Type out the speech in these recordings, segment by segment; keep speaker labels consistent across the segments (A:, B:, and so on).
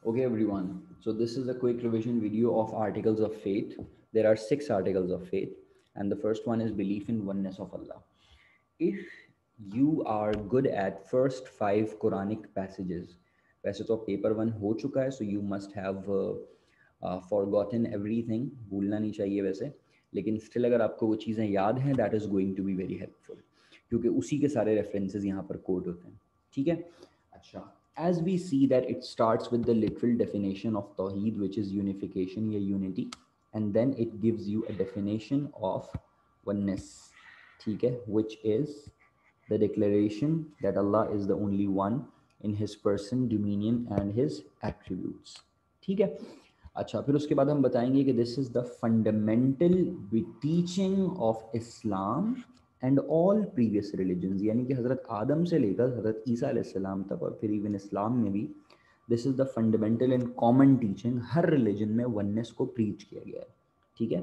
A: Okay, everyone. So this is a quick revision video of articles of faith. There are 6 articles of faith, and the first one is belief in oneness of Allah. If you are good at first 5 Quranic passages, वैसे तो paper 1 हो चुका है, so you must have forgotten everything. भूलना नहीं चाहिए वैसे, लेकिन still अगर आपको वो चीज़ें याद हैं, that is going to be very helpful, क्योंकि उसी के सारे references यहाँ पर quote होते हैं. ठीक है? अच्छा, as we see that it starts with the literal definition of Tawheed, which is unification या unity, and then it gives you a definition of oneness, ठीक है, which is the declaration that Allah is the only one in his person, dominion and his attributes. ठीक है. अच्छा, फिर उसके बाद हम बताएंगे कि this is the fundamental teaching of Islam and all previous religions, यानी कि हज़रत आदम से लेकर हज़रत ईसा अलैहिस्सलाम तक और फिर इवन इस्लाम में भी this is the fundamental and common teaching. हर रिलीजन में वननेस को प्रीच किया गया है. ठीक है.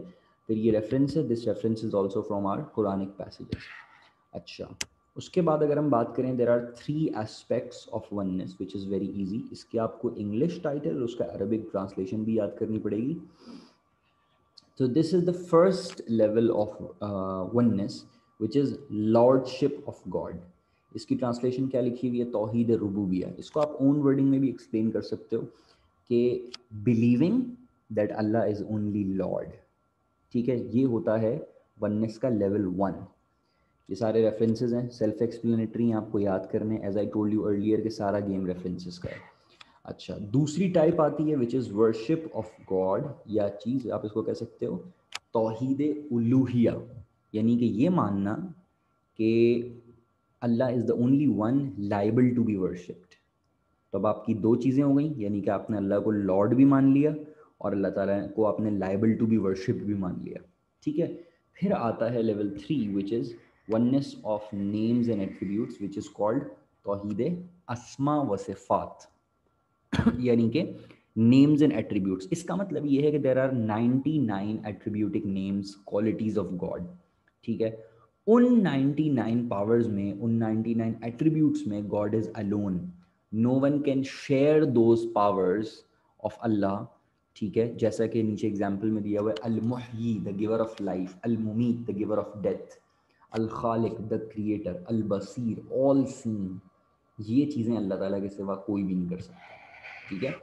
A: फिर ये रेफरेंस है, this reference is also from our Quranic passages. अच्छा, उसके बाद अगर हम बात करें, there are 3 aspects of oneness which is very easy. इसके आपको इंग्लिश टाइटल, उसका अरबिक ट्रांसलेशन भी याद करनी पड़ेगी. So this is the first level of oneness, which is lordship of God. इसकी ट्रांसलेशन क्या लिखी हुई है? तौहीद रुबूबिया. इसको आप ओन वर्डिंग में भी एक्सप्लेन कर सकते हो कि believing that Allah is only Lord. ठीक है, ये होता है वननेस का लेवल 1. ये सारे रेफरेंसेस हैं, सेल्फ एक्सप्लेनेटरी हैं, आपको याद करने. As I told you earlier कि सारा गेम रेफरेंसेस का है. अच्छा, दूसरी टाइप आती है which is worship of God, या चीज़ आप इसको कह सकते हो तौहीद उलूहिया, यानी कि ये मानना कि Allah is the only one liable to be worshipped. तो अब आपकी 2 चीज़ें हो गई, यानी कि आपने अल्लाह को लॉर्ड भी मान लिया और अल्लाह ताला को आपने लाइबल टू बी वर्शिप्ड भी मान लिया. ठीक है. फिर आता है level 3 which is oneness of names and attributes, which is called तौहीद अस्मा व सिफात, यानी कि नेम्स एंड एट्रीब्यूट्स. इसका मतलब ये है कि there are 99 attributic names, qualities of God. ठीक है. उन 99 पावर्स में, उन 99 एट्रीब्यूट्स में God is alone. No one can share those powers of अल्लाह. ठीक है, जैसा कि नीचे एग्जाम्पल में दिया हुआ है, अल मुहयी द गिवर ऑफ लाइफ, अल मुमीत द गिवर ऑफ डेथ, अल खालिक द क्रिएटर, अल बसीर ऑल सीन. ये चीज़ें अल्लाह ताला के सिवा कोई भी नहीं कर सकता. ठीक है.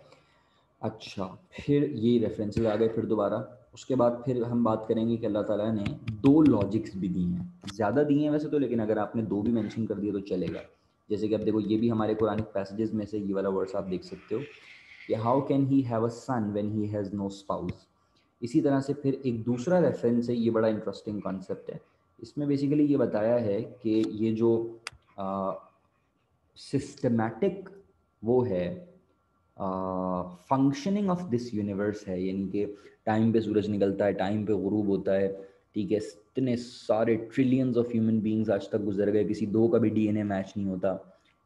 A: अच्छा, फिर ये रेफरेंसेस आ गए. फिर दोबारा उसके बाद फिर हम बात करेंगे कि अल्लाह ताला ने 2 लॉजिक्स भी दी हैं. ज़्यादा दिए हैं वैसे तो, लेकिन अगर आपने 2 भी मेंशन कर दिए तो चलेगा. जैसे कि अब देखो, ये भी हमारे कुरानिक पैसेजेस में से ये वाला वर्स आप देख सकते हो कि how can he have a son when he has no spouse. इसी तरह से फिर एक दूसरा रेफरेंस है, ये बड़ा इंटरेस्टिंग कॉन्सेप्ट है. इसमें बेसिकली ये बताया है कि ये जो सिस्टमैटिक वो है फंक्शनिंग ऑफ दिस यूनिवर्स है, यानी कि टाइम पे सूरज निकलता है, टाइम पे गुरूब होता है. ठीक है, इतने सारे ट्रिलियंस ऑफ ह्यूमन बींग्स आज तक गुजर गए, किसी 2 का भी डीएनए मैच नहीं होता.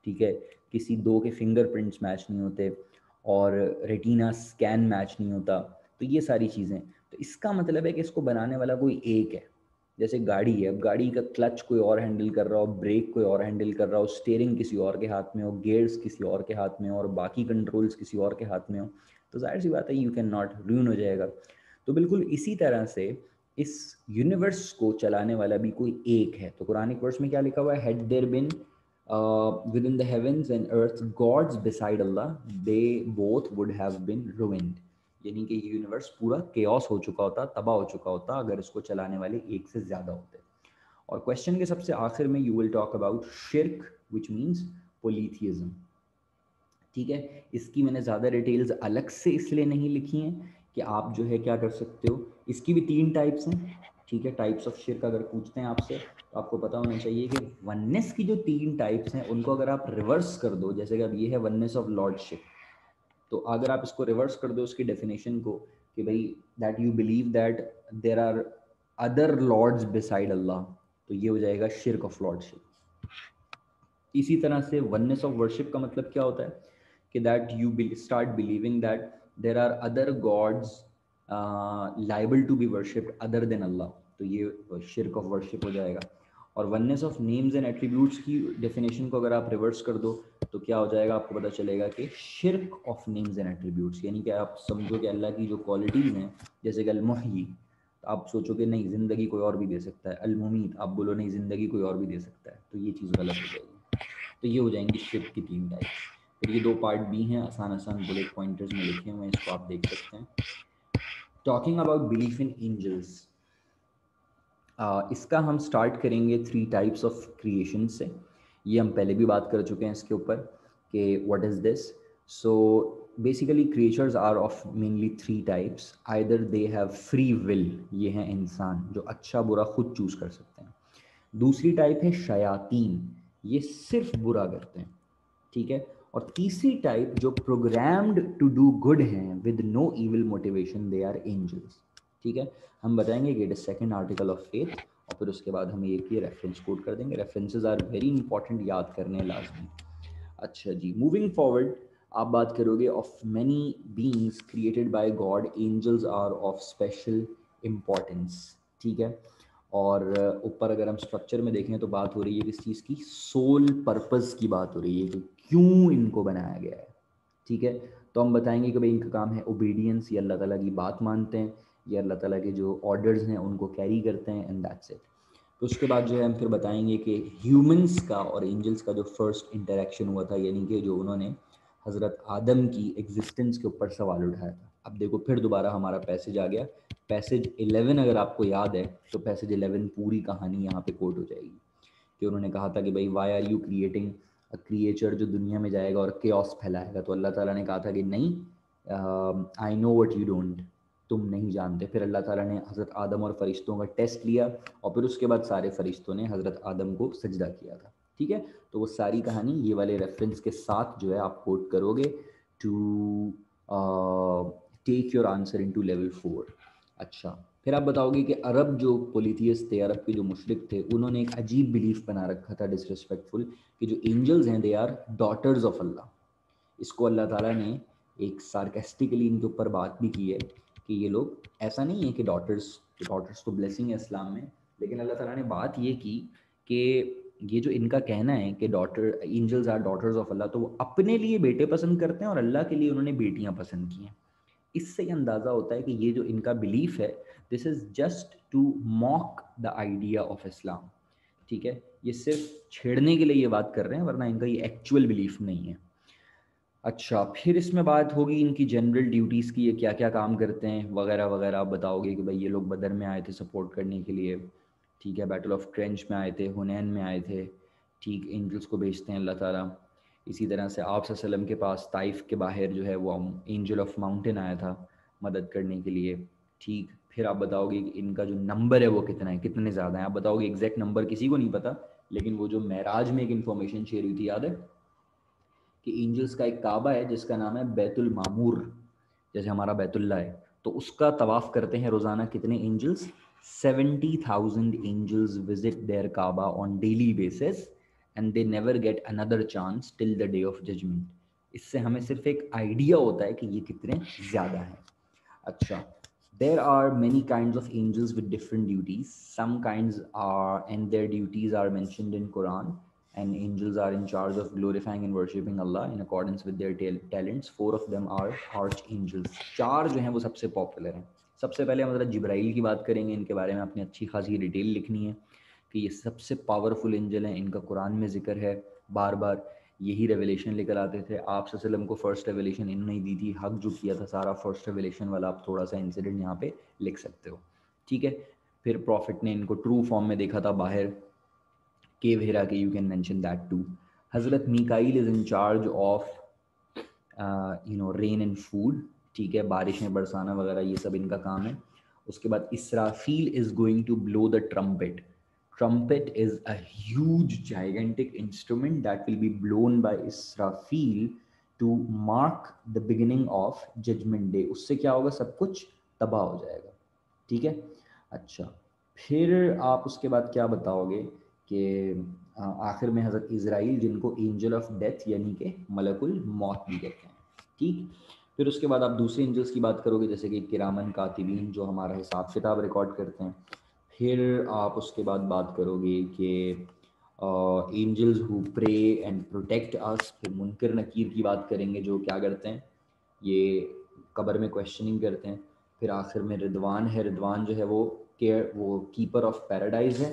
A: ठीक है, किसी 2 के फिंगरप्रिंट्स मैच नहीं होते और रेटिना स्कैन मैच नहीं होता. तो ये सारी चीज़ें, तो इसका मतलब है कि इसको बनाने वाला कोई एक है. जैसे गाड़ी है, अब गाड़ी का क्लच कोई और हैंडल कर रहा हो, ब्रेक कोई और हैंडल कर रहा हो, स्टीयरिंग किसी और के हाथ में हो, गियर्स किसी और के हाथ में हो और बाकी कंट्रोल्स किसी और के हाथ में हो, तो जाहिर सी बात है यू कैन नॉट, रूइन हो जाएगा. तो बिल्कुल इसी तरह से इस यूनिवर्स को चलाने वाला भी कोई एक है. तो कुरानिक वर्स में क्या लिखा हुआ है? Had there been within the heavens and earth gods besides Allah, they both would have been ruined. यानी कि ये यूनिवर्स पूरा केओस हो चुका होता, तबाह हो चुका होता, अगर इसको चलाने वाले एक से ज़्यादा होते. और क्वेश्चन के सबसे आखिर में यू विल टॉक अबाउट शिर्क, विच मीन्स पोलीथियज्म. ठीक है, इसकी मैंने ज़्यादा डिटेल्स अलग से इसलिए नहीं लिखी हैं कि आप जो है क्या कर सकते हो. इसकी भी 3 टाइप्स हैं. ठीक है, टाइप्स ऑफ शिर्क अगर पूछते हैं आपसे तो आपको पता होना चाहिए कि वननेस की जो 3 टाइप्स हैं उनको अगर आप रिवर्स कर दो, जैसे कि अब ये है वननेस ऑफ लॉर्डशिप, तो अगर आप इसको रिवर्स कर दो उसकी डेफिनेशन को कि भाई that you believe that there are other lords beside Allah, तो ये हो जाएगा शिर्क ऑफ लॉर्डशिप. इसी तरह से वननेस ऑफ वर्शिप का मतलब क्या होता है कि that you start believing that there are other gods liable to be worshipped other than Allah, तो ये शिर्क ऑफ वर्शिप हो जाएगा. और oneness of names and attributes की डेफिनेशन को अगर आप रिवर्स कर दो तो क्या हो जाएगा, आपको पता चलेगा कि शिर्क ऑफ नेम्स एंड एट्रीब्यूट्स, यानी कि आप समझो कि अल्लाह की जो क्वालिटीज़ हैं, जैसे कि अल-मुहयी, तो आप सोचो कि नहीं ज़िंदगी कोई और भी दे सकता है, अल-मुमीत आप बोलो नहीं ज़िंदगी कोई और भी दे सकता है, तो ये चीज़ गलत हो जाएगी। तो ये हो जाएंगी शिर्क की 3 टाइप्स। फिर ये 2 पार्ट भी हैं, आसान आसान बुलेट पॉइंटर्स में लिखे हुए हैं, इसको आप देख सकते हैं। Talking about belief in angels, इसका हम स्टार्ट करेंगे 3 टाइप्स ऑफ क्रिएशन से। ये हम पहले भी बात कर चुके हैं इसके ऊपर कि what is this. So basically creatures are of mainly 3 types, either they have free will, ये हैं इंसान जो अच्छा बुरा खुद चूज़ कर सकते हैं। दूसरी टाइप है शयातीन, ये सिर्फ बुरा करते हैं, ठीक है। और तीसरी टाइप जो प्रोग्राम्ड टू डू गुड हैं with no evil motivation, they are angels, ठीक है। हम बताएंगे कि it is second article of faith, और फिर उसके बाद हम एक ही रेफरेंस कोट कर देंगे। रेफरेंसेस आर वेरी इंपॉर्टेंट, याद करने लाजमी। अच्छा जी, मूविंग फॉरवर्ड, आप बात करोगे of many beings created by God, angels are of special importance, ठीक है। और ऊपर अगर हम स्ट्रक्चर में देखें तो बात हो रही है किस चीज़ की, सोल पर्पस की बात हो रही है कि क्यों इनको बनाया गया है, ठीक है। तो हम बताएंगे कि भाई इनका काम है ओबीडियंस, ये अल्लाह ताला की बात मानते हैं, ये अल्लाह ताला के जो ऑर्डर्स हैं उनको कैरी करते हैं, एंड दैट्स इट। तो उसके बाद जो है हम फिर बताएंगे कि ह्यूमंस का और एंजल्स का जो फर्स्ट इंटरेक्शन हुआ था, यानी कि जो उन्होंने हज़रत आदम की एग्जिस्टेंस के ऊपर सवाल उठाया था। अब देखो फिर दोबारा हमारा पैसेज आ गया, पैसेज 11 अगर आपको याद है तो पैसेज 11 पूरी कहानी यहाँ पे कोट हो जाएगी कि उन्होंने कहा था कि भाई why are you creating a creature जो दुनिया में जाएगा और केओस फैलाएगा। तो अल्लाह ताला ने कहा था कि नहीं, I know what you don't, तुम नहीं जानते। फिर अल्लाह ताला ने हज़रत आदम और फरिश्तों का टेस्ट लिया, और फिर उसके बाद सारे फरिश्तों ने हज़रत आदम को सजदा किया था, ठीक है। तो वो सारी कहानी ये वाले रेफरेंस के साथ जो है आप कोट करोगे to take your answer into level 4। अच्छा, फिर आप बताओगे कि अरब जो पोलिथियस थे, अरब के जो मुशरिक थे, उन्होंने एक अजीब बिलीफ बना रखा था डिसरिस्पेक्टफुल, कि जो एंजल्स हैं दे आर डॉटर्स ऑफ अल्लाह। इसको अल्लाह ताला ने एक सार्केस्टिकली इनके ऊपर बात भी की है कि ये लोग, ऐसा नहीं है कि डॉटर्स तो ब्लेसिंग है इस्लाम में, लेकिन अल्लाह ताला ने बात ये की कि ये जो इनका कहना है कि daughter angels are daughters of Allah, तो वो अपने लिए बेटे पसंद करते हैं और अल्लाह के लिए उन्होंने बेटियां पसंद की हैं। इससे ये अंदाज़ा होता है कि ये जो इनका बिलीफ है, this is just to mock the idea of Islam, ठीक है। ये सिर्फ छेड़ने के लिए ये बात कर रहे हैं, वरना इनका ये एक्चुअल बिलीफ नहीं है। अच्छा, फिर इसमें बात होगी इनकी जनरल ड्यूटीज़ की, ये क्या क्या काम करते हैं वगैरह वगैरह। आप बताओगे कि भाई ये लोग बदर में आए थे सपोर्ट करने के लिए, ठीक है, बैटल ऑफ ट्रेंच में आए थे, हुनैन में आए थे, ठीक, एंजल्स को भेजते हैं अल्लाह ताला। इसी तरह से आप सल्लम के पास ताइफ के बाहर जो है वो एंजल ऑफ माउंटेन आया था मदद करने के लिए, ठीक। फिर आप बताओगे कि इनका जो नंबर है वो कितना है, कितने ज़्यादा हैं। आप बताओगे एग्जैक्ट नंबर किसी को नहीं पता, लेकिन वो जो महराज में एक इन्फॉर्मेशन शेयर हुई थी, याद है कि एंजल्स का एक काबा है जिसका नाम है बैतुल मामूर, जैसे हमारा बैतुल्ला है, तो उसका तवाफ़ करते हैं रोज़ाना कितने angels, 70,000 angels visit there Kaaba on daily basis, and they never get another chance till the day of judgment. इससे हमें सिर्फ एक आइडिया होता है कि ये कितने ज़्यादा हैं। अच्छा, there are many kinds of angels with different duties. Some kinds are, and their duties are mentioned in Quran, and angels are in charge of glorifying and worshipping Allah in accordance with their talents. 4 of them are archangels. 4 जो हैं वो सबसे popular हैं। सबसे पहले हम हज़रत जिब्राइल की बात करेंगे, इनके बारे में आपने अच्छी खासी डिटेल लिखनी है कि ये सबसे पावरफुल एंजल हैं, इनका कुरान में जिक्र है बार बार, यही रेवलेशन लेकर आते थे। आप सल्लम को फर्स्ट रेवलेशन इन्होंने ही दी थी, हक जो किया था सारा फर्स्ट रेवलेशन वाला, आप थोड़ा सा इंसिडेंट यहाँ पे लिख सकते हो, ठीक है। फिर प्रॉफिट ने इनको ट्रू फॉर्म में देखा था बाहर केव हेरा के, you can mention that too. हज़रत Mikail is in charge of rain and food, ठीक है, बारिशें बरसाना वगैरह ये सब इनका काम है। उसके बाद Israfil is going to blow the trumpet. Trumpet is a huge, gigantic instrument that will be blown by Israfil to mark the beginning of Judgment Day. उससे क्या होगा, सब कुछ तबाह हो जाएगा, ठीक है। अच्छा, फिर आप उसके बाद क्या बताओगे कि आखिर में हज़रत इज़राइल, जिनको एंजल ऑफ डेथ यानी कि मलकुल मौत भी कहते हैं, ठीक। फिर उसके बाद आप दूसरे एंजल्स की बात करोगे, जैसे कि किरामन कातिबीन, जो हमारा हिसाब किताब रिकॉर्ड करते हैं। फिर आप उसके बाद बात करोगे कि angels who pray and protect us. फिर मुनकर नकीर की बात करेंगे जो क्या करते हैं, ये कब्र में क्वेश्चनिंग करते हैं। फिर आखिर में रिदवान है, रिदवान जो है वो कीपर ऑफ पैराडाइज है,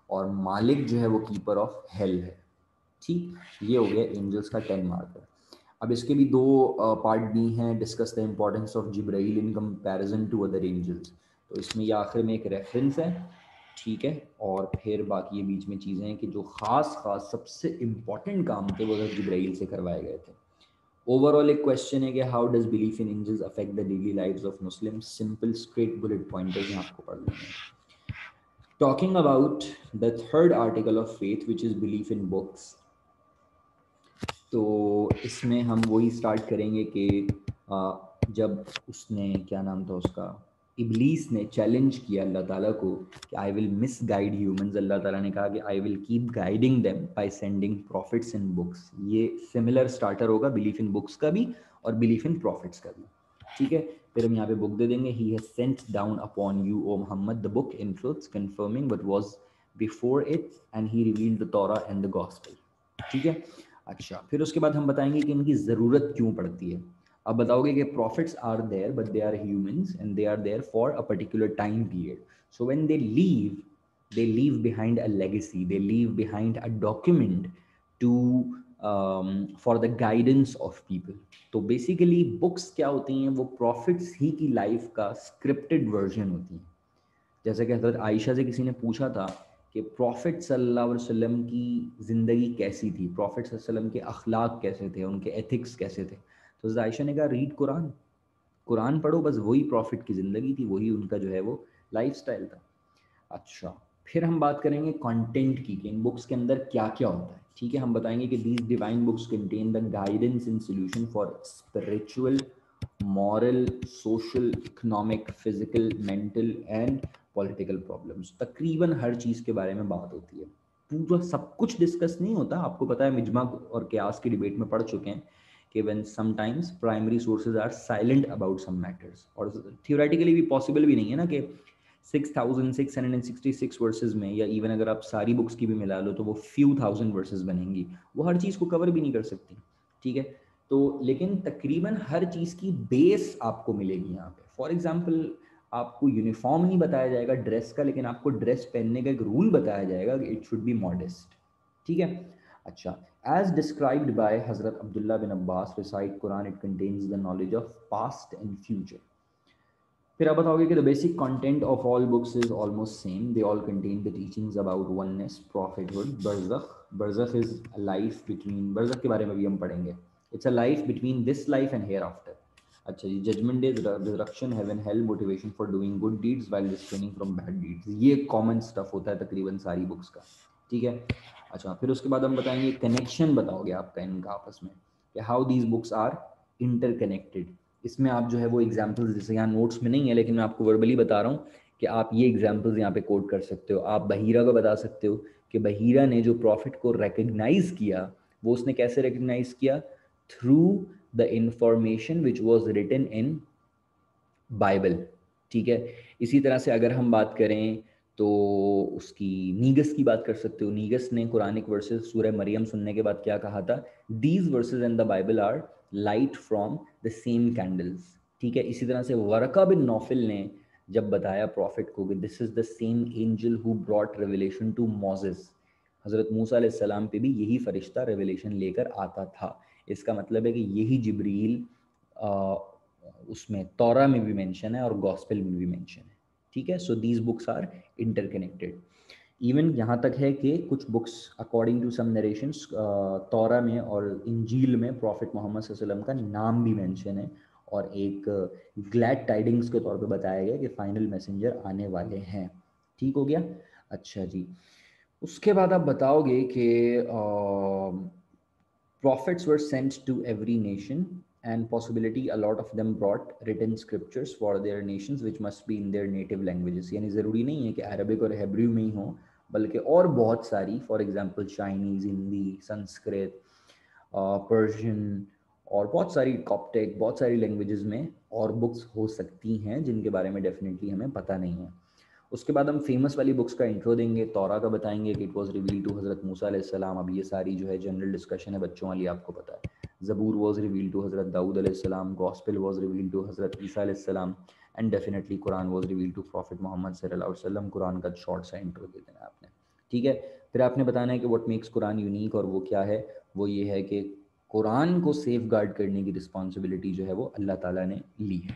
A: और मालिक जो है वो कीपर ऑफ हेल है। ठीक, ये हो गया एंजल्स का 10 मार्कर। अब इसके भी दो पार्ट भी हैं, discuss the importance of Jibrail in comparison to other angels. तो इसमें ये आखिर में एक रेफरेंस है, ठीक है। और फिर बाकी ये बीच में चीज़ें हैं कि जो ख़ास सबसे इम्पॉर्टेंट काम थे वो जिब्राइल से करवाए गए थे। ओवरऑल एक क्वेश्चन है कि how does belief in angels affect the daily lives of Muslim. Simple straight bullet pointers में आपको पढ़ लेंगे। Talking about the third article of faith which is belief in books. तो इसमें हम वही स्टार्ट करेंगे कि जब उसने, क्या नाम था उसका, इब्लीस ने चैलेंज किया अल्लाह ताला को कि I will misguide humans. Allah ताला ने कहा कि I will keep guiding them by sending prophets in books. ये सिमिलर स्टार्टर होगा बिलीफ इन बुक्स का भी और बिलीफ इन प्रॉफिट्स का भी, ठीक है। फिर हम यहाँ पे बुक दे देंगे, he has sent down upon you O Muhammad the book in truths confirming what was before it and he revealed the Torah and the gospel, ठीक है। अच्छा, फिर उसके बाद हम बताएंगे कि इनकी ज़रूरत क्यों पड़ती है। अब बताओगे कि prophets are there but they are humans and they are there for a particular time period. So when they leave behind a legacy, they leave behind a document to for the guidance of people. तो basically books क्या होती हैं, वो profits ही की life का scripted version होती हैं। जैसे कि हज़रत आयशा से किसी ने पूछा था कि प्रॉफिट सल्लल्लाहु अलैहि वसल्लम की ज़िंदगी कैसी थी, प्रॉफिट सल्लल्लाहु अलैहि वसल्लम के अखलाक कैसे थे, उनके एथिक्स कैसे थे। तो हज़रत आयशा ने कहा रीड कुरान, कुरान पढ़ो, बस वही प्रॉफिट की ज़िंदगी थी, वही उनका जो है वो लाइफस्टाइल था। अच्छा, फिर हम बात करेंगे कंटेंट की कि इन बुक्स के अंदर क्या क्या होता है, ठीक है। हम बताएंगे कि these divine books contain the guidance in solution for spiritual, moral, social, economic, physical, mental and political problems. तकरीबन हर चीज़ के बारे में बात होती है, पूरा सब कुछ डिस्कस नहीं होता। आपको पता है, मिजमा और क्यास की डिबेट में पढ़ चुके हैं कि when sometimes primary sources are silent about some matters, और थियोरेटिकली भी पॉसिबल भी नहीं है ना कि 6666 वर्सेस में, या इवन अगर आप सारी बुक्स की भी मिला लो तो वो फ्यू थाउजेंड वर्सेस बनेंगी, वो हर चीज़ को कवर भी नहीं कर सकती, ठीक है। तो लेकिन तकरीबन हर चीज़ की बेस आपको मिलेगी यहाँ पे। फॉर एग्जांपल, आपको यूनिफॉर्म नहीं बताया जाएगा ड्रेस का, लेकिन आपको ड्रेस पहनने का एक रूल बताया जाएगा कि इट शुड बी मॉडेस्ट, ठीक है। अच्छा, एज डिस्क्राइब्ड बाय हजरत Abdullah bin Abbas recite Quran it contains the knowledge of past and future. फिर आप बताओगे कि the basic content of all books is almost same, they all contain the teachings about oneness, prophethood, बरज़ख। बरज़ख is life between, बरज़ख के बारे में भी हम पढ़ेंगे। It's a life between this life and hereafter. अच्छा जी, judgment day, resurrection, heaven, hell, motivation for doing good deeds while restraining from bad deeds. ये कॉमन स्टफ होता है तकरीबन सारी बुक्स का, ठीक है। अच्छा, फिर उसके बाद हम बताएंगे कनेक्शन, बताओगे आपका इनका आपस में कि how these books are interconnected. इसमें आप जो है वो एग्जाम्पल्स, जैसे यहाँ नोट्स में नहीं है लेकिन मैं आपको वर्बली बता रहा हूँ कि आप ये एग्जाम्पल्स यहाँ पे कोड कर सकते हो। आप बहीरा को बता सकते हो कि बहीरा ने जो प्रॉफिट को रिकग्नाइज किया, वो उसने कैसे रिकग्नाइज किया, through the information which was written in Bible, ठीक है। इसी तरह से अगर हम बात करें तो उसकी नीगस की बात कर सकते हो। नीगस ने कुरानिक वर्सेस सूरह मरियम सुनने के बाद क्या कहा था, these verses in the Bible are light from the same candles, ठीक है। इसी तरह से वरका बिन नौफिल ने जब बताया प्रॉफिट को कि this is the same angel who brought revelation to Moses, हज़रत मूसा अलैहिस्सलाम पे भी यही फरिश्ता रेवलेशन लेकर आता था। इसका मतलब है कि यही जिब्रील उसमें तौरा में भी मेंशन है और गॉस्पेल में भी मेंशन है, ठीक है। So these books are interconnected. Even यहाँ तक है कि कुछ books according to some narrations Torah में और इंजील में प्रॉफिट मोहम्मद सल्लल्लाहु अलैहि वसल्लम का नाम भी मेंशन है, और एक ग्लैड टाइडिंग्स के तौर पे बताया गया कि फाइनल मैसेंजर आने वाले हैं, ठीक हो गया। अच्छा जी, उसके बाद आप बताओगे कि prophets were sent to every nation, and possibility a lot of them brought written scriptures for their nations which must be in their native languages। यानी ज़रूरी नहीं है कि अरबिक और हेब्रू में ही हो, बल्कि और बहुत सारी, for example Chinese, Hindi, Sanskrit, Persian और बहुत सारी कॉप्टिक, बहुत सारी लैंग्वेजेस में और बुक्स हो सकती हैं जिनके बारे में डेफिनेटली हमें पता नहीं है। उसके बाद हम फेमस वाली बुक्स का इंट्रो देंगे, तौरा का बताएंगे कि इट वाज रिवील टू हज़रत मूसा अलैहिस्सलाम। अब ये सारी जो है जनरल डिस्कशन है बच्चों वाली, आपको पता है। ज़बूर वाज रिवील टू हज़रत दाऊद अलैहिस्सलाम, गॉस्पेल वाज रिवील टू हज़रत ईसा अलैहिस्सलाम, and definitely Quran was reveal to prophet Muhammad सल्लल्लाहु अलैहि वसल्लम। कुरान का शॉर्ट सा इंट्रो दे देना आपने, ठीक है। फिर आपने बताना है कि व्हाट मेक्स कुरान यूनिक, और वो क्या है? वो ये है कि कुरान को सेफ गार्ड करने की रिस्पॉन्सिबिलिटी जो है वो अल्लाह ताला ने ली है,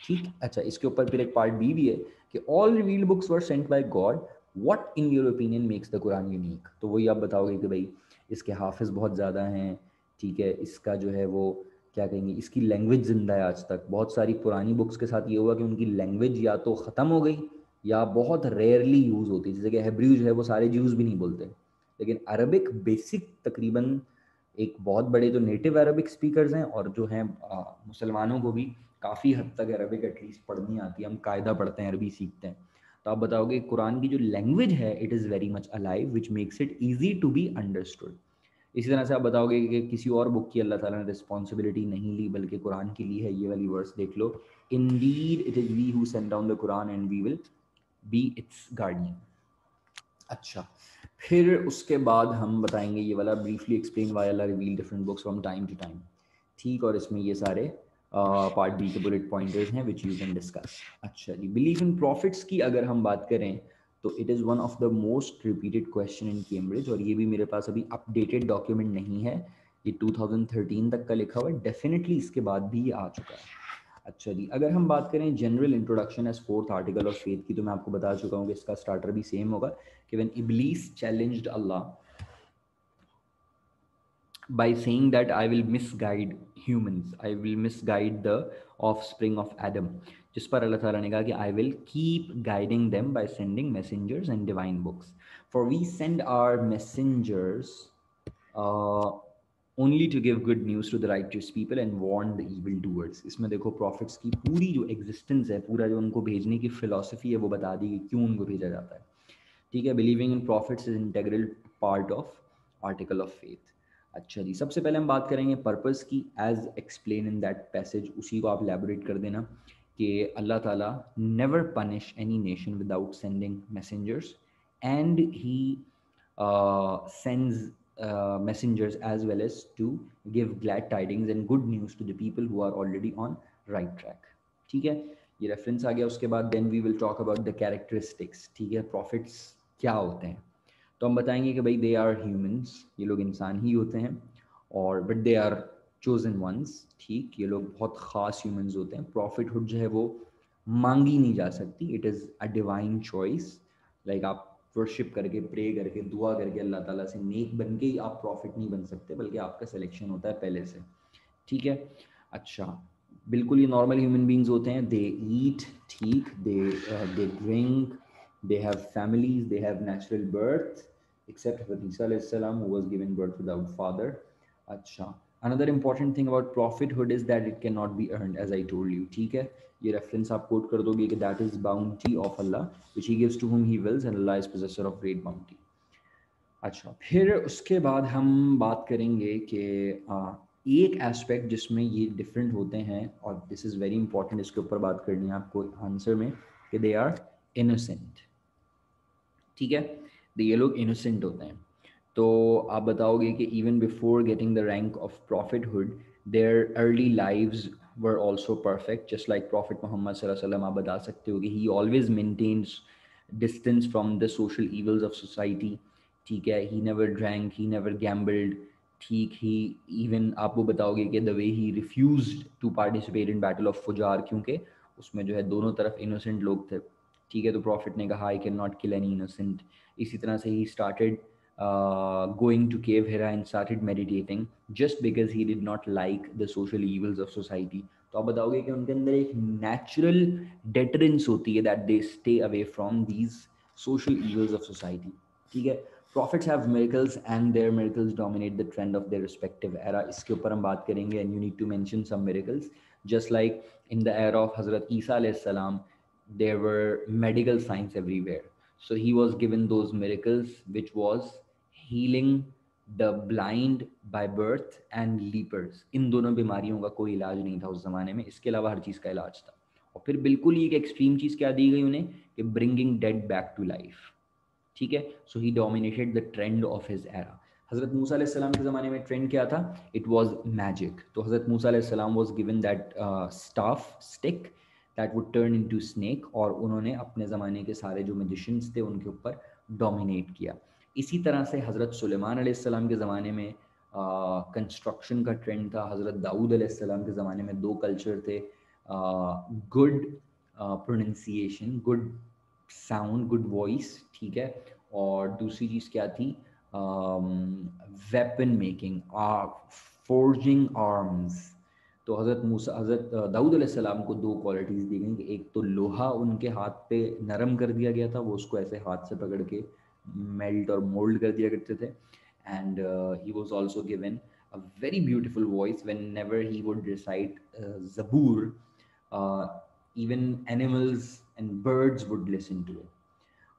A: ठीक। अच्छा, इसके ऊपर फिर एक पार्ट बी भी है कि all revealed books were sent by God, what in your opinion makes the Quran unique. तो वही आप बताओगे कि भाई इसके हाफिज़ बहुत ज़्यादा हैं, ठीक है, इसका जो है वो क्या कहेंगे, इसकी लैंग्वेज ज़िंदा है आज तक। बहुत सारी पुरानी बुक्स के साथ ये हुआ कि उनकी लैंग्वेज या तो ख़त्म हो गई या बहुत रेयरली यूज़ होती है। जैसे कि हेब्रू जो है वो सारे ज्यूज़ भी नहीं बोलते, लेकिन अरबिक बेसिक तकरीबन एक बहुत बड़े जो नेटिव अरबिक स्पीकर्स हैं और जो हैं मुसलमानों को भी काफ़ी हद तक अरबिक एटलीस्ट पढ़नी आती है, हम कायदा पढ़ते हैं, अरबी सीखते हैं। तो आप बताओगे कुरान की जो लैंग्वेज है it is very much alive which makes it easy to be understood. इसी तरह से आप बताओगे कि किसी और बुक की अल्लाह ताला ने रिस्पॉन्सिबिलिटी नहीं ली बल्कि कुरान की ली है। ये वाली वर्स देख लो, indeed it is we who send down the Quran and we will be its guardian. अच्छा, फिर उसके बाद हम बताएंगे ये वाला briefly explain why Allah reveal different books from time to time, ठीक। और इसमें ये सारे पार्ट बी के बुलेट पॉइंटर्स हैं विच यू कैन डिस्कस। अच्छा जी, बिलीफ इन प्रॉफिट्स की अगर हम बात करें तो it is one of the most repeated question in Cambridge, और ये भी मेरे पास अभी अपडेटेड डॉक्यूमेंट नहीं है, ये 2013 तक का लिखा हुआ है, डेफिनेटली इसके बाद भी ये आ चुका है। अच्छा जी, अगर हम बात करें general introduction as fourth article of faith की, तो मैं आपको बता चुका हूँ कि इसका स्टार्टर भी सेम होगा कि when Iblis challenged Allah by saying that I will misguide humans, I will misguide the offspring of Adam, जिस पर अल्लाह ताला ने कहा कि I will keep guiding them by sending messengers and divine books, for we send our messengers uh, only to give good news to the righteous people and warn the evil doers। इसमें देखो profits की पूरी जो existence है, पूरा जो उनको भेजने की फिलॉसफी है वो बता दी कि क्यों उनको भेजा जाता है, ठीक है। Believing in prophets is integral part of article of faith. अच्छा जी, सबसे पहले हम बात करेंगे पर्पस की, as explain in that passage, उसी को आप एलैबोरेट कर देना कि अल्लाह ताला never punish any nation without sending messengers and he sends messengers as well as to give glad tidings and good news to the people who are already on right track, ठीक है। ये reference आ गया। उसके बाद then we will talk about the characteristics, ठीक है, profits क्या होते हैं। तो हम बताएंगे कि भाई दे आर ह्यूमंस, ये लोग इंसान ही होते हैं, और but they are chosen ones, ठीक, ये लोग बहुत ख़ास ह्यूमंस होते हैं। प्रॉफिटहुड जो है वो मांगी नहीं जा सकती, it is a divine choice. Like आप वर्शिप करके, प्रे करके, दुआ करके अल्लाह ताला से नेक बन के ही आप प्रॉफिट नहीं बन सकते, बल्कि आपका सिलेक्शन होता है पहले से, ठीक है। अच्छा, बिल्कुल ये नॉर्मल ह्यूमन बींग्स होते हैं, दे ईट, ठीक, they drink, they have families, they have natural birth except Hazrat Isa alayhi salam who was given birth without father. अच्छा, another important thing about prophethood is that it cannot be earned, as I told you, ठीक है। ये reference आप quote कर दोगे कि that is bounty of Allah which he gives to whom he wills and Allah is possessor of great bounty। अच्छा, फिर उसके बाद हम बात करेंगे कि एक एस्पेक्ट जिसमें ये डिफरेंट होते हैं, और दिस इज़ वेरी इंपॉर्टेंट, इसके ऊपर बात करनी है आपको आंसर में, कि दे आर इनोसेंट, ठीक है। तो ये लोग इनोसेंट होते हैं। तो आप बताओगे कि even before getting the rank of prophethood their early lives were also perfect, just like prophet Muhammad सल्लल्लाहु अलैहि वसल्लम। आप बता सकते हो कि he always maintains distance from the social evils of society, ठीक है। He never drank, he never gambled, ठीक। ही इवन आप वो बताओगे कि the way he refused to participate in battle of Fujar, क्योंकि उसमें जो है दोनों तरफ इनोसेंट लोग थे, ठीक है। तो प्रॉफिट ने कहा I can not kill any innocent. इसी तरह से ही started going to cave Hira and started meditating just because he did not like the social evils of society. तो आप बताओगे कि उनके अंदर एक नेचुरल डेटरेंस होती है that they stay away from these social evils of society, ठीक है। Prophets have miracles and their miracles dominate the trend of their respective era। इसके ऊपर हम बात करेंगे and you need to mention some miracles just like in the era of Hazrat Isa alayhi salam there were medical signs everywhere, so he was given those miracles which was healing the blind by birth and lepers। इन दोनों बीमारियों का कोई इलाज नहीं था उस ज़माने में, इसके अलावा हर चीज़ का इलाज था। और फिर बिल्कुल ही एक एक्सट्रीम चीज़ क्या दी गई उन्हें कि bringing dead back to life, ठीक है। So he dominated the trend of his era. हज़रत मूसा अलैहिस्सलाम के ज़माने में ट्रेंड क्या था? It was magic. तो हज़रत मूसा अलैहिस्सलाम was given that staff stick that would turn into snake, और उन्होंने अपने ज़माने के सारे जो मैजिशियंस थे उनके ऊपर डोमिनेट किया। इसी तरह से हज़रत सुलेमान अलैहिस्सलाम के ज़माने में कंस्ट्रक्शन का ट्रेंड था। हज़रत दाऊद अलैहिस्सलाम के ज़माने में दो कल्चर थे, good pronunciation, good sound, good voice, ठीक है। और दूसरी चीज़ क्या थी? Weapon making, forging arms. तो हज़रत दाऊद अलैहिस्सलाम को दो क्वालिटीज़ दी गई कि एक तो लोहा उनके हाथ पे नरम कर दिया गया था, वो उसको ऐसे हाथ से पकड़ के मेल्ट और मोल्ड कर दिया करते थे। And he was also given a very beautiful voice whenever he would recite Zabur. Even animals and birds would listen to it.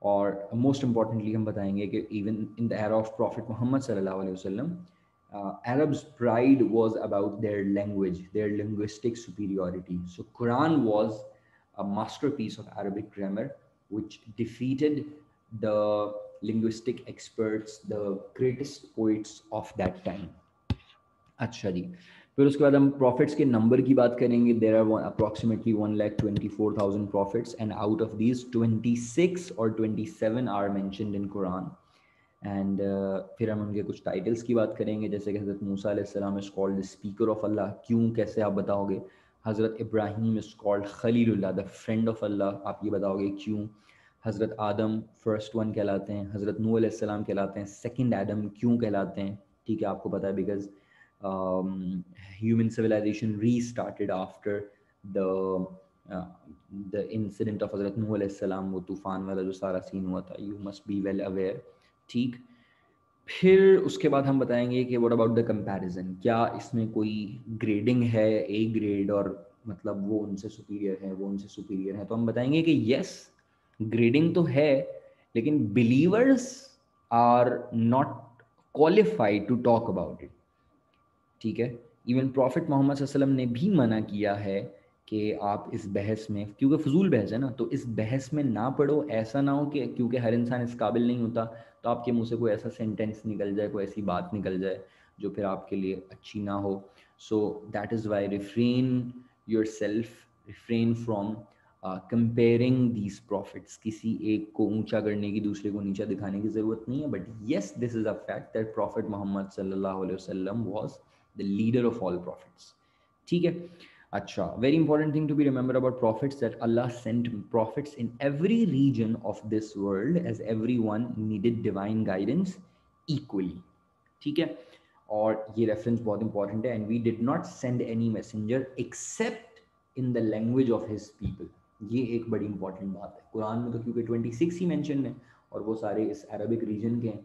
A: और मोस्ट इम्पॉर्टेंटली हम बताएंगे कि even in the era of prophet Muhammad सल्लल्लाहु अलैहि वसल्लम, Arabs' pride was about their language, their linguistic superiority. So Quran was a masterpiece of Arabic grammar, which defeated the linguistic experts, the greatest poets of that time. अच्छा जी, फिर उसके बाद हम profits के number की बात करेंगे। There are approximately 1,24,000 prophets, and out of these 26 और 27 are mentioned in Quran. And फिर हम उनके कुछ टाइटल्स की बात करेंगे, जैसे कि हज़रत मूसा अलैहिस्सलाम is called the speaker of Allah. क्यों, कैसे आप बताओगे? हज़रत इब्राहीम इज़ कॉल्ड खलीलुल्लाह, द फ्रेंड ऑफ अल्लाह, आप ये बताओगे क्यों? हज़रत आदम फर्स्ट वन कहलाते हैं, हज़रत नूह अलैहिस्सलाम कहलाते हैं सेकंड आदम, क्यों कहलाते हैं? ठीक है, आपको पता है because human civilization restarted after the uh, the incident of हज़रत नूह अलैहिस्सलाम, वो तूफ़ान वाला जो सारा सीन हुआ था, you must be well aware, ठीक। फिर उसके बाद हम बताएंगे कि व्हाट अबाउट द कंपैरिजन, क्या इसमें कोई ग्रेडिंग है, ए ग्रेड, और मतलब वो उनसे सुपीरियर है, वो उनसे सुपीरियर है? तो हम बताएंगे कि यस, ग्रेडिंग तो है, लेकिन believers are not qualified to talk about it, ठीक है। इवन प्रॉफिट मोहम्मद सल्लल्लाहु अलैहि वसल्लम ने भी मना किया है कि आप इस बहस में, क्योंकि फजूल बहस है ना, तो इस बहस में ना पढ़ो। ऐसा ना हो कि क्योंकि हर इंसान इस काबिल नहीं होता, तो आपके मुंह से कोई ऐसा सेंटेंस निकल जाए, कोई ऐसी बात निकल जाए जो फिर आपके लिए अच्छी ना हो। So that is why refrain your self, refrain from comparing these profits. किसी एक को ऊंचा करने की, दूसरे को नीचा दिखाने की ज़रूरत नहीं है, but yes, this is a fact that prophet Muhammad सल्लल्लाहु अलैहि वसल्लम was the leader of all prophets, ठीक है। अच्छा, very important thing to be remember about prophets that Allah sent prophets in every region of this world as everyone needed divine guidance equally, ठीक है। और ये रेफरेंस बहुत important है, and we did not send any messenger except in the language of his people. ये एक बड़ी important बात है। कुरान में तो क्योंकि 26 ही मेंशन है और वो सारे इस अरबिक रीजन के हैं।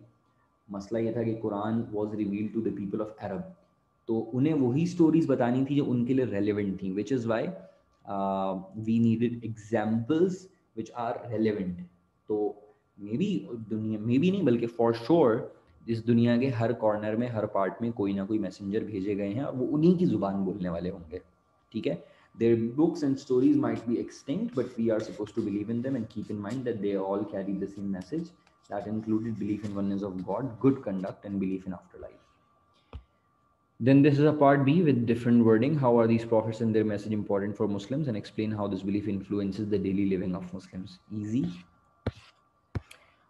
A: मसला ये था कि Quran was reveal to the people of Arab, तो उन्हें वही स्टोरीज बतानी थी जो उनके लिए रेलिवेंट थी, which is why we needed examples which are relevant. तो मे बी दुनिया, मे बी नहीं बल्कि फॉर श्योर इस दुनिया के हर कॉर्नर में, हर पार्ट में कोई ना कोई मैसेंजर भेजे गए हैं और वो उन्हीं की ज़ुबान बोलने वाले होंगे, ठीक है। Their books and stories might be extinct, but we are supposed to believe in them and keep in mind that they all carry the same message that included belief in oneness of God, good conduct, and belief in afterlife. Then this is a part B with different wording. How are these prophets and their message important for Muslims, and explain how this belief influences the daily living of Muslims. Easy.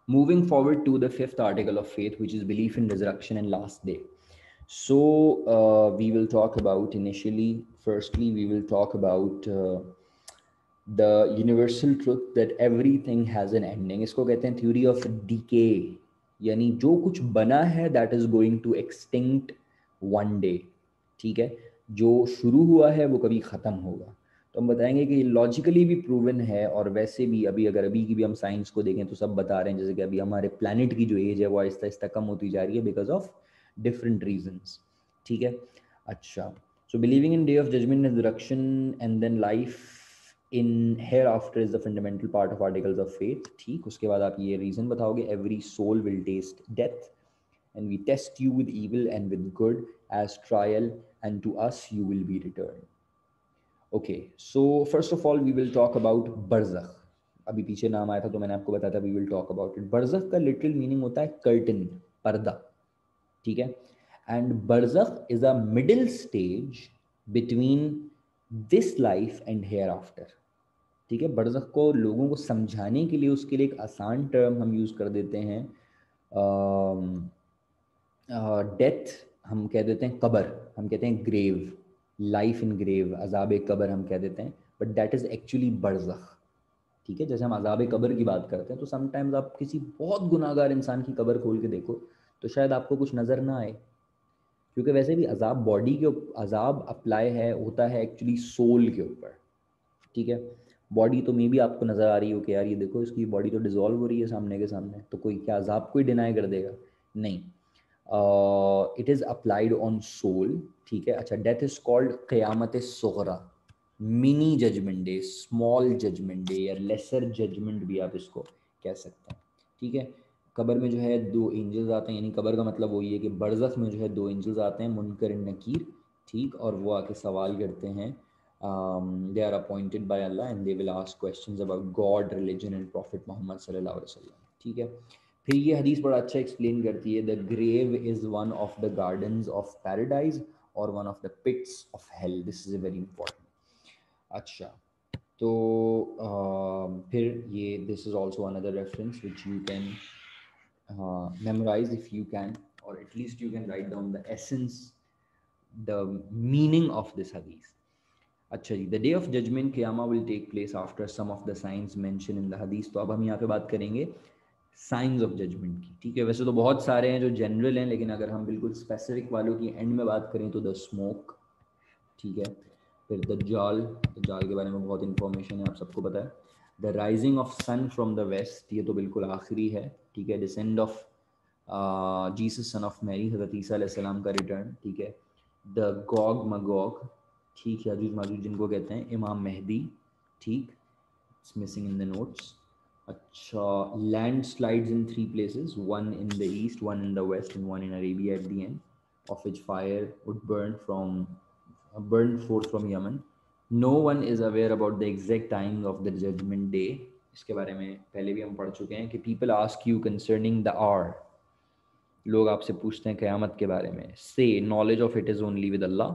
A: Moving forward to the fifth article of faith, which is belief in resurrection and last day. So we will talk about initially, firstly, we will talk about the universal truth that everything has an ending. इसको कहते हैं theory of decay, यानी जो कुछ बना है that is going to extinct one day, ठीक है। जो शुरू हुआ है वो कभी ख़त्म होगा। तो हम बताएंगे कि लॉजिकली भी प्रूवन है, और वैसे भी अभी अगर अभी की भी हम साइंस को देखें तो सब बता रहे हैं, जैसे कि अभी हमारे प्लानट की जो एज है वो आहिस्ता आहिस्ता कम होती जा रही है बिकॉज ऑफ डिफरेंट रीजंस, ठीक है। अच्छा, so believing in day of judgment, resurrection and then life in hereafter is the fundamental part of articles of faith, ठीक। उसके बाद आप ये रीज़न बताओगे, every soul will test death and we test you with evil and with good as trial, and to us you will be returned. ओके, so first of all we will talk about बरज़ख। अभी पीछे नाम आया था तो मैंने आपको बताया था we will talk about it. बरज़ख का लिटरल मीनिंग होता है कर्टन, पर्दा, ठीक है। एंड बरज़ख is a middle stage between this life and hereafter, ठीक है। बरज़ख को लोगों को समझाने के लिए उसके लिए एक आसान टर्म हम यूज़ कर देते हैं, डेथ हम कह देते हैं, कब्र हम कहते हैं, ग्रेव, लाइफ इन ग्रेव, अजाब कब्र हम कह देते हैं, बट दैट इज़ एक्चुअली बरज़ख, ठीक है। जैसे हम अजाब कब्र की बात करते हैं तो समटाइम्स आप किसी बहुत गुनाहगार इंसान की कब्र खोल के देखो तो शायद आपको कुछ नज़र ना आए, क्योंकि वैसे भी अजाब बॉडी के अजाब अप्लाई है होता है एक्चुअली सोल के ऊपर, ठीक है। बॉडी तो मे भी आपको नज़र आ रही हो कि यार ये देखो इसकी बॉडी तो डिज़ोल्व हो रही है सामने के सामने, तो कोई क्या अजाब कोई डिनाई कर देगा? नहीं, it is applied on soul, ठीक है। अच्छा, डेथ इज़ कॉल्ड क़यामत सुग़रा, mini judgment day, small judgment day, या लेसर जजमेंट भी आप इसको कह सकते हैं, ठीक है। कब्र में जो है दो एंजल्स आते हैं, यानी कब्र का मतलब वही है कि बरज़ख में जो है दो एंजल्स आते हैं, मुनकर नकीर, ठीक, और वो आके सवाल करते हैं, they are appointed by Allah and they will ask questions about God, religion and prophet Muhammad सल्लल्लाहु अलैहि वसल्लम, ठीक है। फिर ये हदीस बड़ा अच्छा एक्सप्लेन करती है, the grave is one of the gardens of paradise और one of the pits of hell, this is a very important. अच्छा, तो फिर ये this is also another reference which you can memorize if you can, or at least you can write down the essence, the meaning of this hadith. अच्छा जी, the day of judgement क़यामा will take place after some of the signs mention in the हदीस। तो अब हम यहाँ पे बात करेंगे साइंस ऑफ जजमेंट की, ठीक है। वैसे तो बहुत सारे हैं जो जनरल हैं, लेकिन अगर हम बिल्कुल स्पेसिफिक वालों की एंड में बात करें तो द स्मोक, ठीक है। फिर दज्जाल, दज्जाल के बारे में बहुत इंफॉर्मेशन है, आप सबको पता है। The rising of sun from the west, ये तो बिल्कुल आखिरी है, ठीक है। Descend of Jesus son of Mary, हज़रत ईसा अलैहिस्सलाम का रिटर्न, ठीक है। द गॉग मगॉग, ठीक, याजूज माजूज जिनको कहते हैं, इमाम मेहदी, ठीक, it's missing in the notes. अच्छा, landslides in three places, one in the east, one in the west and one in Arabia at the end, of which fire would burn forth from Yemen. No one is aware about the exact time of the judgment day. इसके बारे में पहले भी हम पढ़ चुके हैं कि people ask you concerning the hour. लोग आपसे पूछते हैं क़यामत के बारे में। Say knowledge of it is only with Allah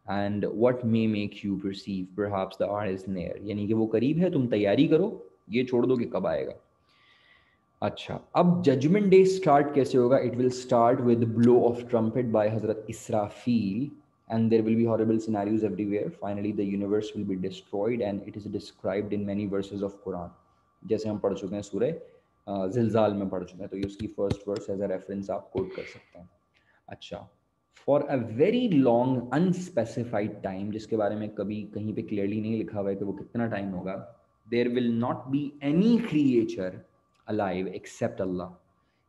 A: and what may make you perceive perhaps the hour is near. यानी कि वो करीब है, तुम तैयारी करो, ये छोड़ दो कि कब आएगा। अच्छा, अब जजमेंट डे स्टार्ट कैसे होगा? It will start with blow of trumpet by हजरत इसराफील and there will be horrible scenarios everywhere, finally the universe will be destroyed and it is described in many verses of कुरान, जैसे हम पढ़ चुके हैं सूरह ज़िलज़ाल में पढ़ चुके हैं, तो ये उसकी first verse as a reference आप कोट कर सकते हैं। अच्छा, for a very long unspecified time, जिसके बारे में कभी कहीं पे क्लियरली नहीं लिखा हुआ है कि वो कितना टाइम होगा, there will not be any creature alive except अल्लाह,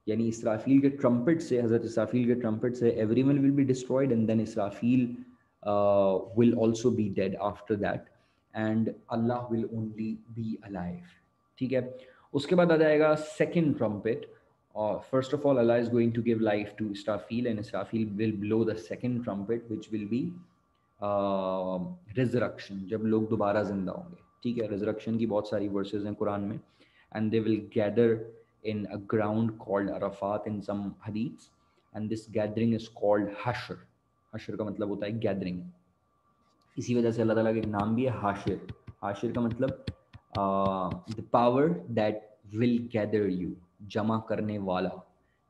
A: यानी इसराफील के ट्रम्पेट से, हज़रत इसराफील के ट्रम्पेट से everyone will be destroyed and then Israfil will also be dead after that and Allah will only be alive, ठीक है। उसके बाद आ जाएगा सेकेंड ट्रम्पेट, और first of all Allah is going to give life to Israfil and Israfil will blow the second trumpet which will be resurrection, जब लोग दोबारा जिंदा होंगे, ठीक है। रिजरक्शन की बहुत सारी वर्सेस हैं कुरान में, and they will gather in a ground called Arafat in some hadiths, and this gathering is called Hashr. Hashr का मतलब होता है gathering, इसी वजह से अल्लाह ताला का एक नाम भी है हाशिर। हाशिर का मतलब the power that will gather you, जमा करने वाला,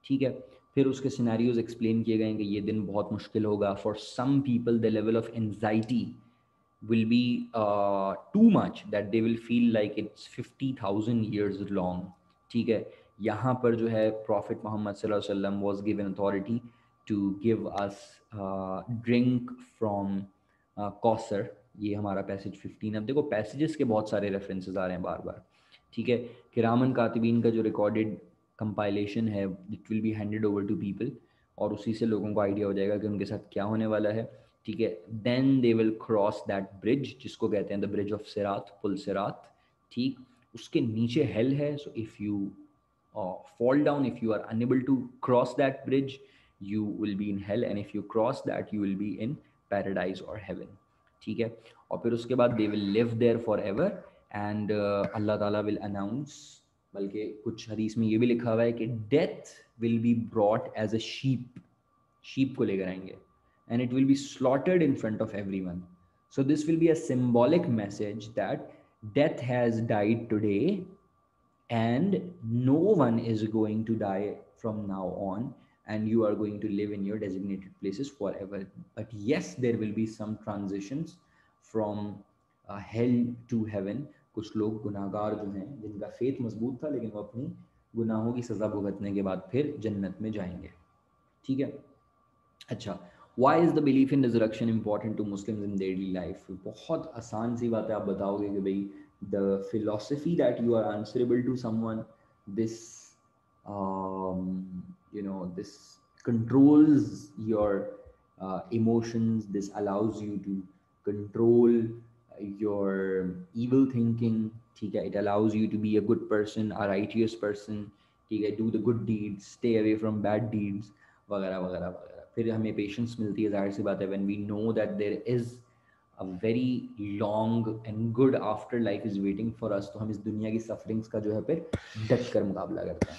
A: ठीक है। फिर उसके सिनेरियोज एक्सप्लेन किए गए हैं कि ये दिन बहुत मुश्किल होगा, for some people the level of anxiety will be too much that they will feel like it's 50,000 years long, ठीक है। यहाँ पर जो है प्रॉफिट मोहम्मद सल्लल्लाहु अलैहि वसल्लम was given authority to give us drink from Kausar, ये हमारा पैसेज 15। अब देखो पैसेजेस के बहुत सारे रेफरेंसेस आ रहे हैं बार बार, ठीक है। किरामन कातिबीन का जो रिकॉर्डेड कंपाइलेशन है it will be handed over to people, और उसी से लोगों को आइडिया हो जाएगा कि उनके साथ क्या होने वाला है, ठीक है। Then they will cross that bridge जिसको कहते हैं द ब्रिज ऑफ सिरात, पुल सिरात, ठीक। उसके नीचे हेल है, so if you fall down, if you are unable to cross that bridge, you will be in hell, and if you cross that, you will be in paradise or heaven, ठीक है, और फिर उसके बाद they will live there for ever and अल्लाह ताला will announce, बल्कि कुछ हदीस में ये भी लिखा हुआ है कि death will be brought as a sheep को लेकर आएंगे and it will be slaughtered in front of everyone. So this will be a symbolic message that death has died today and no one is going to die from now on, and you are going to live in your designated places forever. But yes, there will be some transitions from hell to heaven. कुछ लोग गुनाहगार जो हैं जिनका faith मजबूत था लेकिन वो अपनी गुनाहों की सज़ा भुगतने के बाद फिर जन्नत में जाएंगे. ठीक है. अच्छा, why is the belief in resurrection important to Muslims in daily life? बहुत आसान सी बात है, आप बताओगे कि भाई the philosophy that you are answerable to someone, this this controls your emotions, this allows you to control your evil thinking. ठीक है, it allows you to be a good person, a righteous person. ठीक है, do the good deeds, stay away from bad deeds, वगैरह वगैरह वगैरह. फिर हमें patience मिलती है, जाहिर सी बात है, when we know that there is a very long and good after life is waiting for us, तो हम इस दुनिया की सफरिंग्स का जो है फिर डट कर मुकाबला करते हैं.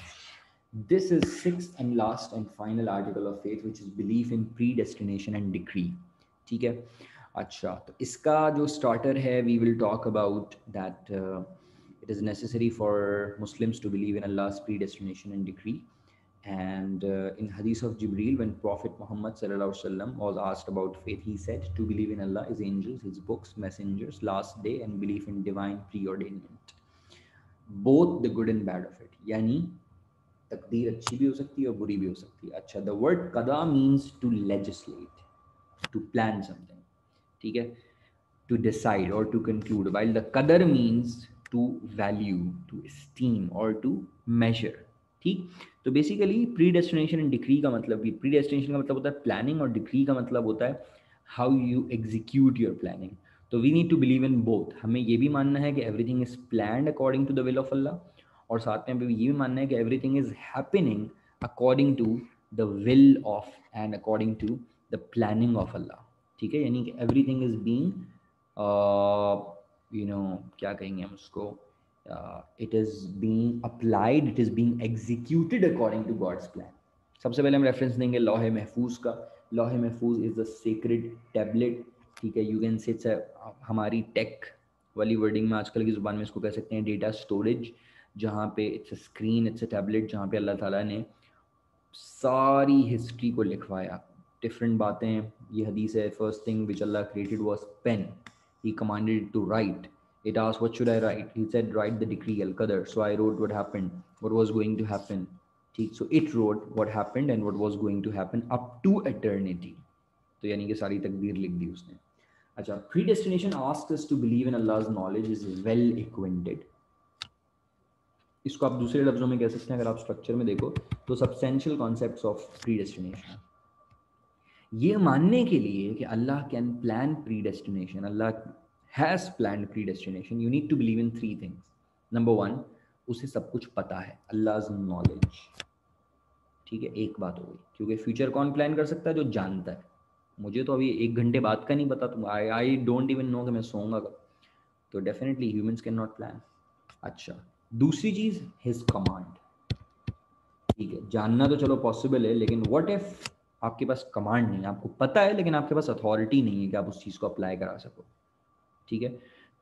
A: This is sixth and last and final article of faith, which is belief in predestination and decree. ठीक है. अच्छा, तो इसका जो स्टार्टर है, we will talk about that it is necessary for Muslims to believe in Allah's predestination and decree. And in Hadith of Jibreel, when Prophet Muhammad sallallahu alaihi wasallam was asked about faith, he said to believe in Allah, His angels, His books, messengers, last day, and belief in divine preordainment, both the good and bad of it. यानी तकदीर अच्छी भी हो सकती है और बुरी भी हो सकती है. अच्छा, the word qada means to legislate, to plan something. ठीक है, to decide or to conclude, while the qadar means to value, to esteem or to measure. ठीक. तो basically pre destination and decree का मतलब भी, प्री डेस्टिनेशन का मतलब होता है प्लानिंग और डिक्री का मतलब होता है how you execute your planning. तो we need to believe in both. हमें ये भी मानना है कि everything is planned according to the will of अल्लाह, और साथ में ये भी मानना है कि everything is happening according to the will of and according to the planning of अल्लाह. ठीक है, यानी कि एवरीथिंग इज बीइंग क्या कहेंगे हम उसको, it is being applied, it is being executed according to God's plan. सबसे पहले हम रेफरेंस देंगे लौह महफूज का. लौह महफूज इज द सेक्रेड टैबलेट. ठीक है, यू कैन से हमारी टेक वाली वर्डिंग में आजकल की ज़ुबान में इसको कह सकते हैं डेटा स्टोरेज, जहाँ पे it's a screen, it's a tablet, जहाँ पे अल्लाह ताला ने सारी हिस्ट्री को लिखवाया. डिफरेंट बातें, ये हदीस है, first thing which Allah created was pen. He commanded to write. It asked, what should I write? He said, write the decree, al-qadar. So I wrote what happened, what was going to happen. So it wrote what happened and what was going to happen up to eternity. तो यानी कि सारी तकदीर लिख दी उसने. अच्छा, predestination asks us to believe in Allah's knowledge is well acquainted. इसको आप दूसरे लफ्जों में कह सकते हैं, अगर आप स्ट्रक्चर में देखो तो सब्सटेंशियल कॉन्सेप्ट्स ऑफ प्रीडेस्टिनेशन. ये मानने के लिए कि अल्लाह कैन प्लान प्रीडेस्टिनेशन, अल्लाह has planned predestination, you need to believe in three things. Number one, उसे सब कुछ पता है, Allah's knowledge. ठीक है, एक बात हो गई, क्योंकि फ्यूचर कौन प्लान कर सकता है? जो जानता है. मुझे तो अभी 1 घंटे बाद का नहीं पता, तुम आई डोंट इवन नो कि मैं सोऊंगा कब. तो definitely humans can not plan. अच्छा, दूसरी चीज, हिज कमांड. ठीक है, जानना तो चलो पॉसिबल है, लेकिन व्हाट इफ आपके पास कमांड नहीं है, आपको पता है लेकिन आपके पास अथॉरिटी नहीं है कि आप उस चीज़ को अप्लाई करा सको. ठीक है,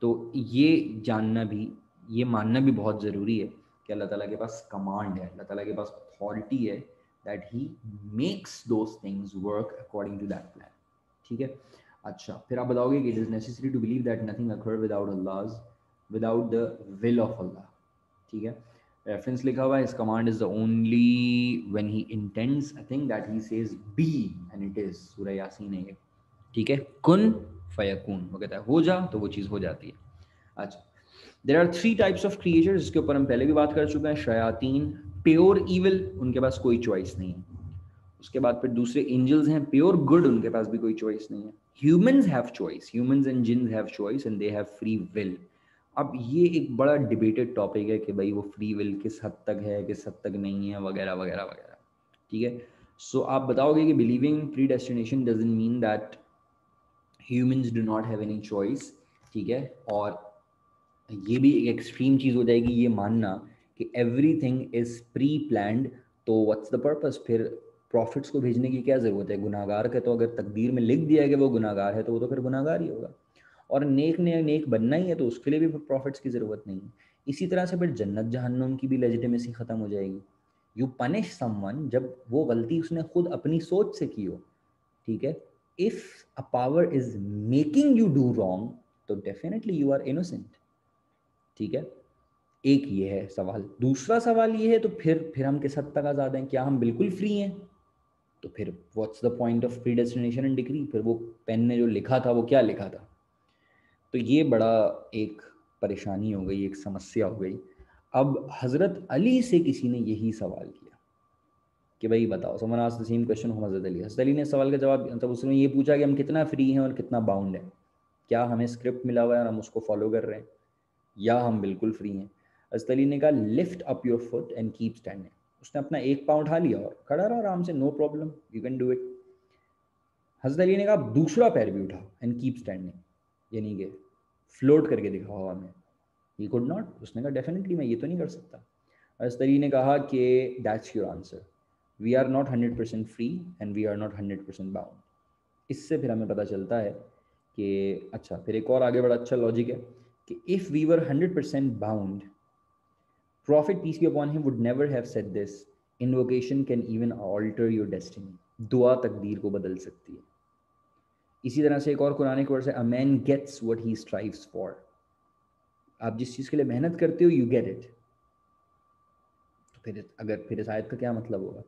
A: तो ये जानना भी, ये मानना भी बहुत ज़रूरी है कि अल्लाह ताला के पास कमांड है, अल्लाह ताला के पास अथॉरिटी है, that he makes those things work according to that plan. ठीक है. अच्छा, फिर आप बताओगे कि it is necessary to believe that nothing occur without the will of अल्लाह. ठीक है, रेफरेंस लिखा हुआ है, his command is the only when he intends a thing that he says be and it is. सूरह यासीन है ये. ठीक है, कुन फयकून, वो कहता है हो जा तो वो चीज़ हो जाती है. अच्छा, there are 3 types of creatures, जिसके ऊपर हम पहले भी बात कर चुके हैं. शयातीन, प्योर ईविल, उनके पास कोई चॉइस नहीं है. उसके बाद फिर दूसरे एंजल्स हैं, प्योर गुड, उनके पास भी कोई चॉइस नहीं है. Humans have choice, humans and jeans have choice and they have free will. अब ये एक बड़ा डिबेटेड टॉपिक है कि भाई वो फ्री विल किस हद तक है, किस हद तक नहीं है, वगैरह वगैरह वगैरह. ठीक है, सो आप बताओगे कि believing pre destination doesn't mean that humans do not have any choice, ठीक है। और ये भी एक एक्सट्रीम चीज़ हो जाएगी ये मानना कि एवरीथिंग इज़ प्री प्लान्ड, तो व्हाट्स द पर्पस, फिर प्रॉफिट्स को भेजने की क्या ज़रूरत है। गुनाहगार के तो अगर तकदीर में लिख दिया है कि वो गुनाहगार है तो वो तो फिर गुनाहगार ही होगा, और नेक ने नेक बनना ही है तो उसके लिए भी प्रॉफिट्स की ज़रूरत नहीं है। इसी तरह से फिर जन्नत जहन्नुम की भी लेजिटिमेसी ख़त्म हो जाएगी। यू पनिश समवन जब वो गलती उसने खुद अपनी सोच से की हो, ठीक है। If a power is making you do wrong तो डेफिनेटली यू आर इनोसेंट, ठीक है। एक ये है सवाल। दूसरा सवाल ये है तो फिर हम किस हद तक आज़ाद हैं, क्या हम बिल्कुल फ्री हैं? तो फिर what's the point of predestination and decree, फिर वो पेन ने जो लिखा था वो क्या लिखा था। तो ये बड़ा एक परेशानी हो गई, एक समस्या हो गई। अब हज़रत अली से किसी ने यही सवाल किया कि भाई बताओ, someone asked the same question of हज़रत अली। हज़रत अली ने सवाल का जवाब, मतलब उसने ये पूछा कि हम कितना फ्री हैं और कितना बाउंड हैं, क्या हमें स्क्रिप्ट मिला हुआ है और हम उसको फॉलो कर रहे हैं, या हम बिल्कुल फ्री हैं। हज़रत अली ने कहा lift up your foot and keep standing. उसने अपना एक पाँव उठा लिया और खड़ा रहा आराम से, no problem, you can do it. हज़रत अली ने कहा दूसरा पैर भी उठा एंड कीप स्टैंडिंग, यानी कि फ्लोट करके दिखाओ हवा में। ही कुड नॉट, उसने कहा डेफिनेटली मैं ये तो नहीं कर सकता। हज़रत अली ने कहा कि that's your answer, we are not 100% free and we are not 100% bound. इससे फिर हमें पता चलता है कि अच्छा, फिर एक और आगे बड़ा अच्छा लॉजिक है कि if we were 100% bound, Prophet, peace be upon him, would never have said this. Invocation can even alter your destiny. दुआ तकदीर को बदल सकती है। इसी तरह से एक और कुरान वर्स है, a man gets what he strives for. आप जिस चीज़ के लिए मेहनत करते हो, you get it. तो फिर इस आयत का क्या मतलब होगा?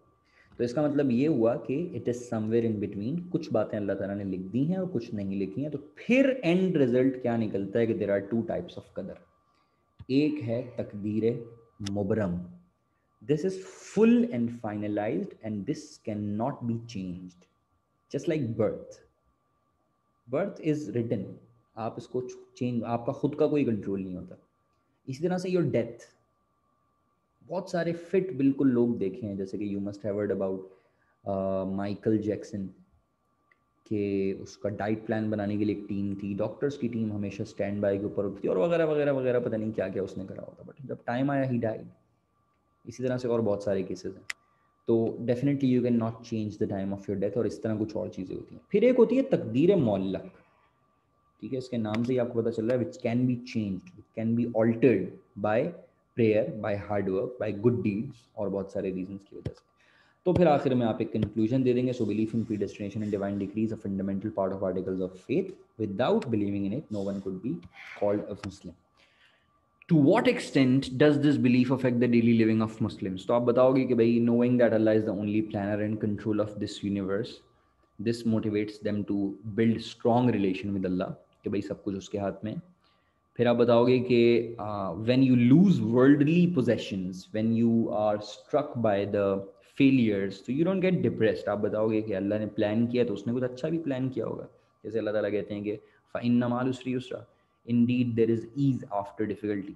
A: तो इसका मतलब ये हुआ कि it is somewhere in between. कुछ बातें अल्लाह ताला ने लिख दी हैं और कुछ नहीं लिखी हैं। तो फिर एंड रिजल्ट क्या निकलता है कि there are two types of कदर। एक है तकदीर मुबरम, this is full and finalized and this cannot be changed, just like birth is written, आप इसको चेंज, आपका खुद का कोई कंट्रोल नहीं होता। इसी तरह से योर डेथ, बहुत सारे फिट बिल्कुल लोग देखे हैं, जैसे कि you must have heard about Michael Jackson, कि उसका डाइट प्लान बनाने के लिए एक टीम थी, डॉक्टर्स की टीम हमेशा स्टैंड बाय के ऊपर होती थी और वगैरह वगैरह वगैरह, पता नहीं क्या क्या उसने करा होता, बट जब टाइम आया ही डाइड। इसी तरह से और बहुत सारे केसेस हैं। तो definitely you can not change the time of your death, और इस तरह कुछ और चीज़ें होती हैं। फिर एक होती है तकदीर मौल्लक, ठीक है, इसके नाम से ही आपको पता चल रहा है, which can be changed, which can be altered by prayer, by hard work, by good deeds और बहुत सारे रीजंस की वजह से। तो फिर आखिर में आप एक कंक्लूजन दे देंगे, so belief in predestination and divine decrees a fundamental part of articles of faith, without believing in it no one could be called a Muslim. To what extent does this belief affect the daily living of Muslims? तो आप बताओगे कि भाई, knowing that Allah is the only planner and control of this universe, this motivates them to build strong relation with Allah, कि भाई सब कुछ उसके हाथ में। फिर आप बताओगे कि when you lose worldly possessions, when you are struck by the failures, so you don't get depressed. आप बताओगे कि अल्लाह ने प्लान किया तो उसने कुछ अच्छा भी प्लान किया होगा। जैसे अल्लाह ताला कहते हैं कि फ़इन्न मअल उसरि Yusra, indeed there is ease after difficulty.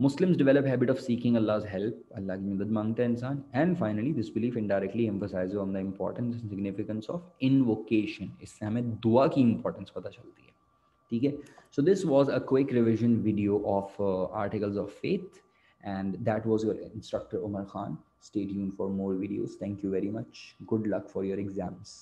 A: Muslims develop habit of seeking Allah's help, अल्लाह की मदद मांगता है इंसान। And finally, this belief indirectly emphasizes on the importance and significance of invocation. इससे हमें दुआ की importance पता चलती है, ठीक है। So this was a quick revision video of articles of faith, and that was your instructor Omar Khan. Stay tuned for more videos. Thank you very much. Good luck for your exams.